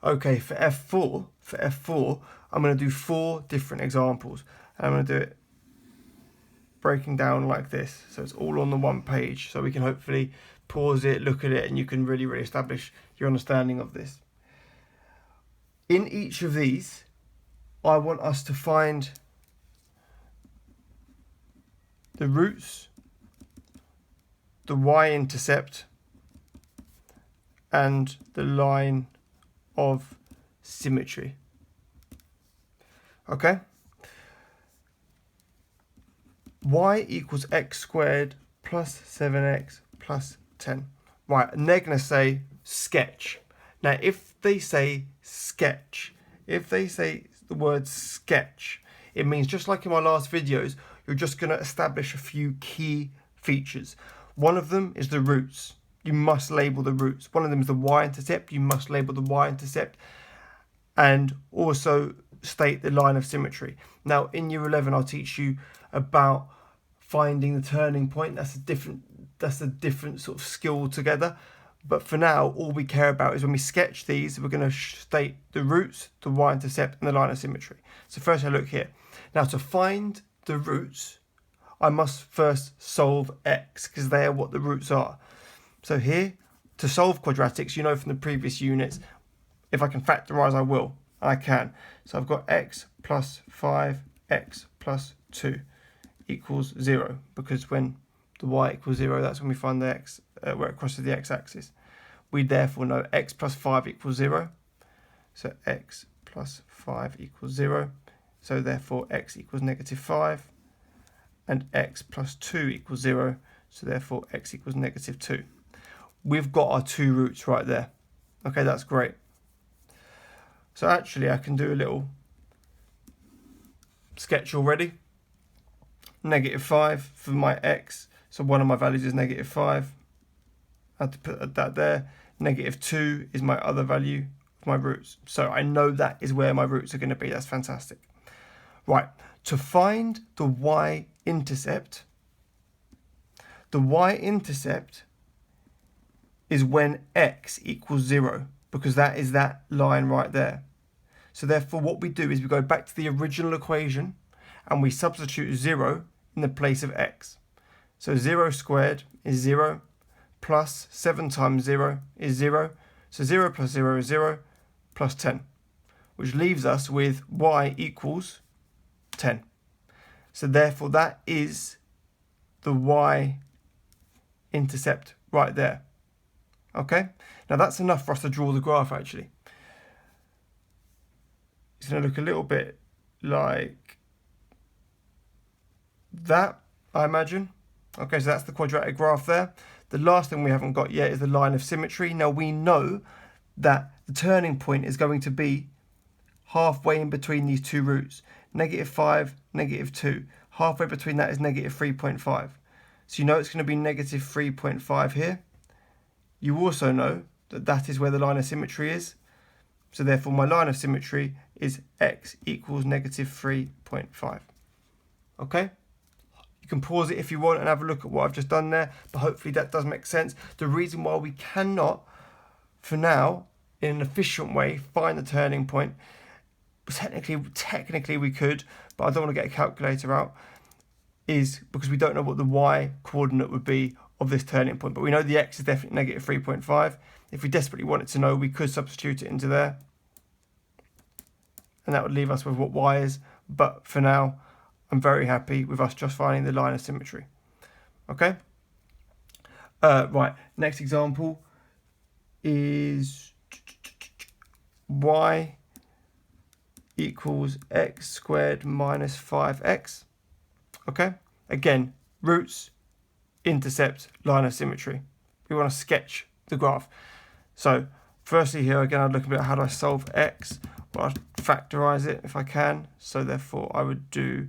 Okay, for F4, I'm going to do 4 different examples. And I'm going to do it breaking down like this. So it's all on the one page. So we can hopefully pause it, look at it, and you can really establish your understanding of this. In each of these, I want us to find the roots, the y-intercept, and the line of symmetry. Okay? Y equals x squared plus 7x plus 10. Right, and they're going to say sketch. Now, if they say sketch, if they say the word sketch, it means just like in my last videos, you're just going to establish a few key features. One of them is the roots. You must label the roots. One of them is the y-intercept. You must label the y-intercept. And also state the line of symmetry. Now, in year 11, I'll teach you about finding the turning point. That's a different sort of skill altogether. But for now, all we care about is when we sketch these, we're going to state the roots, the y-intercept, and the line of symmetry. So first I look here. Now, to find the roots, I must first solve x, because they are what the roots are. So here, to solve quadratics, you know from the previous units, if I can factorise, I will. And I can. So I've got x plus 5x plus 2 equals 0, because when the y equals 0, that's when we find the x where it crosses the x-axis. We therefore know x plus 5 equals 0. So x plus 5 equals 0. So therefore x equals negative 5. And x plus 2 equals 0. So therefore x equals negative 2. We've got our 2 roots right there. Okay, that's great. So actually I can do a little sketch already. Negative 5 for my x. So one of my values is negative 5. I have to put that there. Negative 2 is my other value of my roots. So I know that is where my roots are going to be. That's fantastic. Right, to find the y-intercept, the y-intercept is when x equals 0, because that is that line right there. So therefore what we do is we go back to the original equation and we substitute 0 in the place of x. So 0 squared is 0, plus 7 times 0 is 0. So 0 plus 0 is 0, plus 10, which leaves us with y equals 10. So therefore that is the y-intercept right there. Okay, now that's enough for us to draw the graph actually. It's going to look a little bit like that, I imagine. Okay, so that's the quadratic graph there. The last thing we haven't got yet is the line of symmetry. Now we know that the turning point is going to be halfway in between these 2 roots. Negative 5, negative 2. Halfway between that is negative 3.5. So you know it's going to be negative 3.5 here. You also know that that is where the line of symmetry is. So therefore my line of symmetry is x equals negative 3.5. Okay? You can pause it if you want and have a look at what I've just done there, but hopefully that does make sense. The reason why we cannot, for now, in an efficient way, find the turning point, technically we could, but I don't want to get a calculator out, is because we don't know what the y coordinate would be of this turning point. But we know the x is definitely negative 3.5. If we desperately wanted to know, we could substitute it into there. And that would leave us with what y is. But for now, I'm very happy with us just finding the line of symmetry. Okay? Right, next example is y equals x squared minus 5x. Okay? Again, roots, intercept, line of symmetry. We want to sketch the graph. So, firstly here again, I'd look at how do I solve x? Well, I'd factorise it if I can. So therefore I would do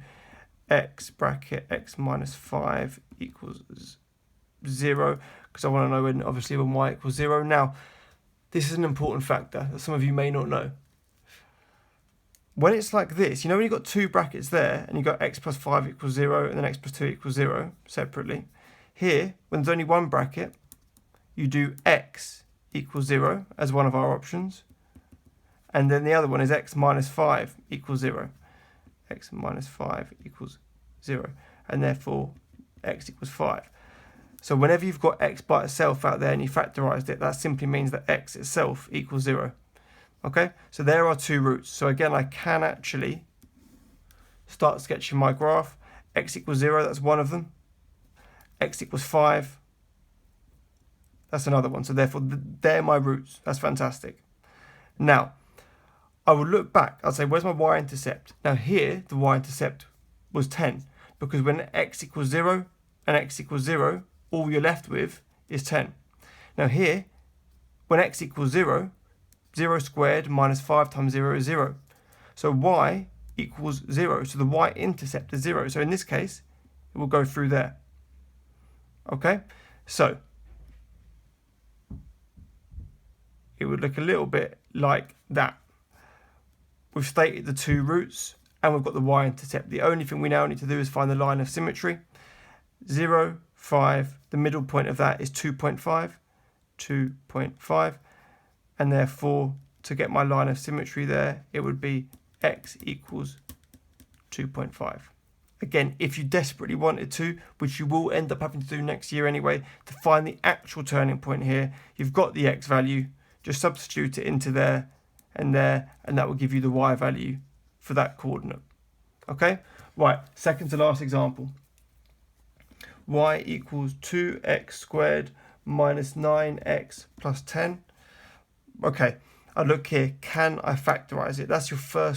x bracket x minus 5 equals 0, because I want to know when, obviously, when y equals 0. Now, this is an important factor that some of you may not know. When it's like this, you know when you've got 2 brackets there and you've got x plus 5 equals 0 and then x plus 2 equals 0 separately. Here, when there's only 1 bracket, you do x equals 0 as one of our options. And then the other one is x minus 5 equals 0. X minus 5 equals 0. And therefore, x equals 5. So whenever you've got x by itself out there and you factorised it, that simply means that x itself equals 0. Okay, so there are two roots. So again, I can actually start sketching my graph. X equals 0, that's one of them. X equals 5, that's another one. So therefore, they're my roots. That's fantastic. Now, I would look back. I'd say, where's my y-intercept? Now here, the y-intercept was 10. Because when x equals 0 and x equals 0, all you're left with is 10. Now here, when x equals 0, 0 squared minus 5 times 0 is 0. So y equals 0. So the y-intercept is 0. So in this case, it will go through there. Okay? So it would look a little bit like that. We've stated the two roots and we've got the y-intercept. The only thing we now need to do is find the line of symmetry. 0, 5, the middle point of that is 2.5. 2.5. And therefore, to get my line of symmetry there, it would be x equals 2.5. Again, if you desperately wanted to, which you will end up having to do next year anyway, to find the actual turning point here, you've got the x value, just substitute it into there, and that will give you the y value for that coordinate. Okay? Right, second to last example. Y equals 2x squared minus 9x plus 10. Okay, I look here, can I factorise it? That's your first